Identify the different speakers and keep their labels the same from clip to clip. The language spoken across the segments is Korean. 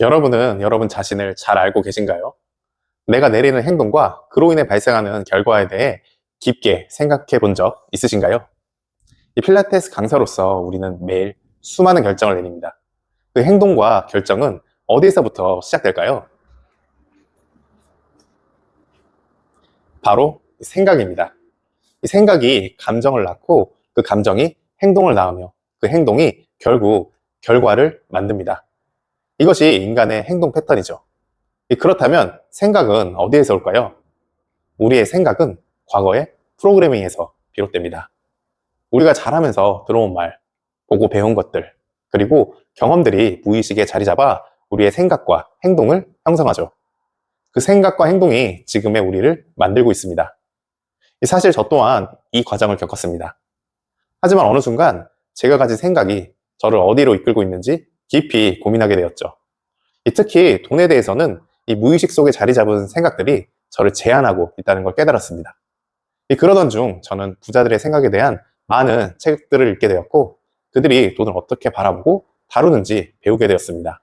Speaker 1: 여러분은 여러분 자신을 잘 알고 계신가요? 내가 내리는 행동과 그로 인해 발생하는 결과에 대해 깊게 생각해 본 적 있으신가요? 이 필라테스 강사로서 우리는 매일 수많은 결정을 내립니다. 그 행동과 결정은 어디에서부터 시작될까요? 바로 생각입니다. 이 생각이 감정을 낳고 그 감정이 행동을 낳으며 그 행동이 결국 결과를 만듭니다. 이것이 인간의 행동 패턴이죠. 그렇다면 생각은 어디에서 올까요? 우리의 생각은 과거의 프로그래밍에서 비롯됩니다. 우리가 자라면서 들어온 말, 보고 배운 것들, 그리고 경험들이 무의식에 자리 잡아 우리의 생각과 행동을 형성하죠. 그 생각과 행동이 지금의 우리를 만들고 있습니다. 사실 저 또한 이 과정을 겪었습니다. 하지만 어느 순간 제가 가진 생각이 저를 어디로 이끌고 있는지 깊이 고민하게 되었죠. 특히 돈에 대해서는 이 무의식 속에 자리 잡은 생각들이 저를 제한하고 있다는 걸 깨달았습니다. 그러던 중 저는 부자들의 생각에 대한 많은 책들을 읽게 되었고 그들이 돈을 어떻게 바라보고 다루는지 배우게 되었습니다.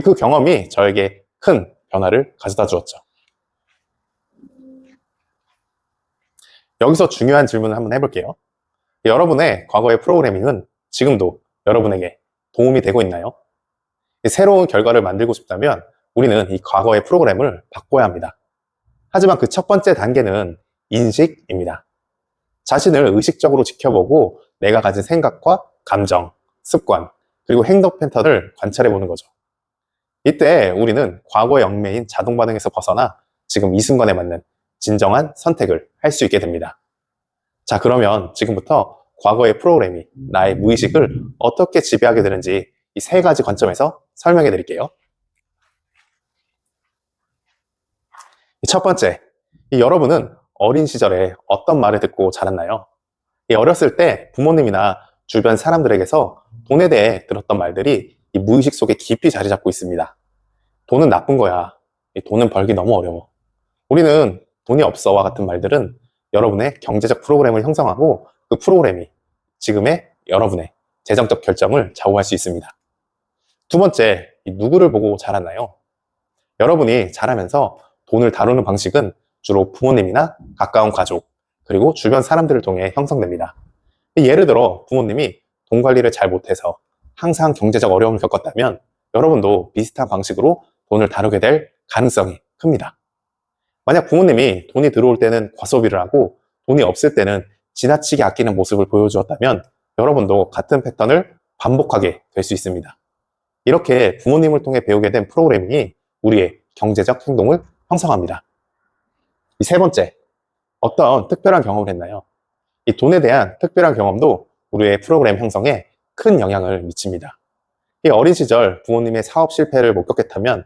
Speaker 1: 그 경험이 저에게 큰 변화를 가져다 주었죠. 여기서 중요한 질문을 한번 해볼게요. 여러분의 과거의 프로그래밍은 지금도 여러분에게 도움이 되고 있나요? 새로운 결과를 만들고 싶다면 우리는 이 과거의 프로그램을 바꿔야 합니다. 하지만 그 첫 번째 단계는 인식입니다. 자신을 의식적으로 지켜보고 내가 가진 생각과 감정, 습관, 그리고 행동 패턴을 관찰해 보는 거죠. 이때 우리는 과거의 얽매인 자동 반응에서 벗어나 지금 이 순간에 맞는 진정한 선택을 할 수 있게 됩니다. 자, 그러면 지금부터 과거의 프로그램이 나의 무의식을 어떻게 지배하게 되는지 이 세 가지 관점에서 설명해 드릴게요. 첫 번째, 여러분은 어린 시절에 어떤 말을 듣고 자랐나요? 어렸을 때 부모님이나 주변 사람들에게서 돈에 대해 들었던 말들이 이 무의식 속에 깊이 자리 잡고 있습니다. 돈은 나쁜 거야. 돈은 벌기 너무 어려워. 우리는 돈이 없어와 같은 말들은 여러분의 경제적 프로그램을 형성하고 그 프로그램이 지금의 여러분의 재정적 결정을 좌우할 수 있습니다. 두 번째, 누구를 보고 자랐나요? 여러분이 자라면서 돈을 다루는 방식은 주로 부모님이나 가까운 가족, 그리고 주변 사람들을 통해 형성됩니다. 예를 들어 부모님이 돈 관리를 잘 못해서 항상 경제적 어려움을 겪었다면 여러분도 비슷한 방식으로 돈을 다루게 될 가능성이 큽니다. 만약 부모님이 돈이 들어올 때는 과소비를 하고 돈이 없을 때는 지나치게 아끼는 모습을 보여주었다면 여러분도 같은 패턴을 반복하게 될 수 있습니다. 이렇게 부모님을 통해 배우게 된 프로그래밍이 우리의 경제적 행동을 형성합니다. 이 세 번째, 어떤 특별한 경험을 했나요? 이 돈에 대한 특별한 경험도 우리의 프로그램 형성에 큰 영향을 미칩니다. 이 어린 시절 부모님의 사업 실패를 목격했다면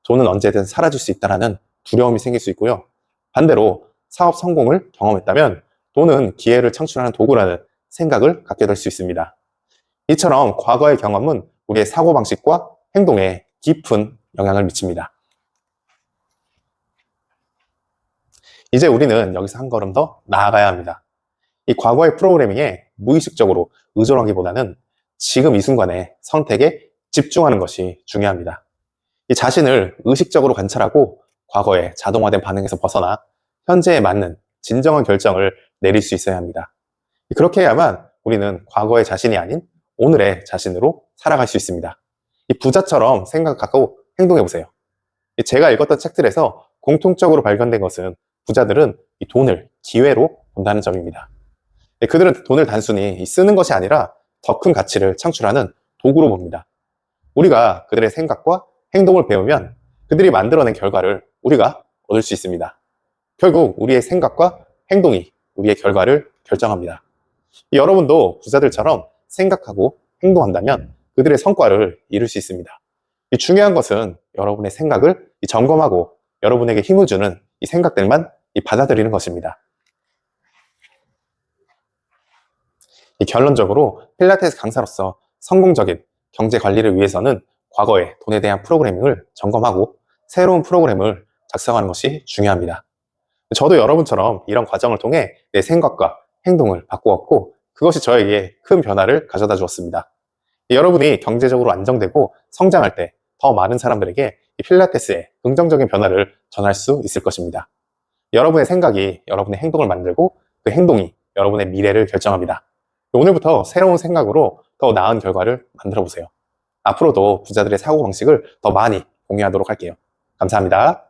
Speaker 1: 돈은 언제든 사라질 수 있다는 두려움이 생길 수 있고요. 반대로 사업 성공을 경험했다면 돈은 기회를 창출하는 도구라는 생각을 갖게 될 수 있습니다. 이처럼 과거의 경험은 우리의 사고방식과 행동에 깊은 영향을 미칩니다. 이제 우리는 여기서 한 걸음 더 나아가야 합니다. 이 과거의 프로그래밍에 무의식적으로 의존하기보다는 지금 이 순간의 선택에 집중하는 것이 중요합니다. 이 자신을 의식적으로 관찰하고 과거의 자동화된 반응에서 벗어나 현재에 맞는 진정한 결정을 내릴 수 있어야 합니다. 그렇게 해야만 우리는 과거의 자신이 아닌 오늘의 자신으로 살아갈 수 있습니다. 이 부자처럼 생각하고 행동해보세요. 제가 읽었던 책들에서 공통적으로 발견된 것은 부자들은 이 돈을 기회로 본다는 점입니다. 그들은 돈을 단순히 쓰는 것이 아니라 더 큰 가치를 창출하는 도구로 봅니다. 우리가 그들의 생각과 행동을 배우면 그들이 만들어낸 결과를 우리가 얻을 수 있습니다. 결국 우리의 생각과 행동이 우리의 결과를 결정합니다. 여러분도 부자들처럼 생각하고 행동한다면 그들의 성과를 이룰 수 있습니다. 중요한 것은 여러분의 생각을 점검하고 여러분에게 힘을 주는 이 생각들만 받아들이는 것입니다. 결론적으로 필라테스 강사로서 성공적인 경제 관리를 위해서는 과거의 돈에 대한 프로그래밍을 점검하고 새로운 프로그램을 작성하는 것이 중요합니다. 저도 여러분처럼 이런 과정을 통해 내 생각과 행동을 바꾸었고 그것이 저에게 큰 변화를 가져다 주었습니다. 여러분이 경제적으로 안정되고 성장할 때 더 많은 사람들에게 이 필라테스의 긍정적인 변화를 전할 수 있을 것입니다. 여러분의 생각이 여러분의 행동을 만들고 그 행동이 여러분의 미래를 결정합니다. 오늘부터 새로운 생각으로 더 나은 결과를 만들어 보세요. 앞으로도 부자들의 사고방식을 더 많이 공유하도록 할게요. 감사합니다.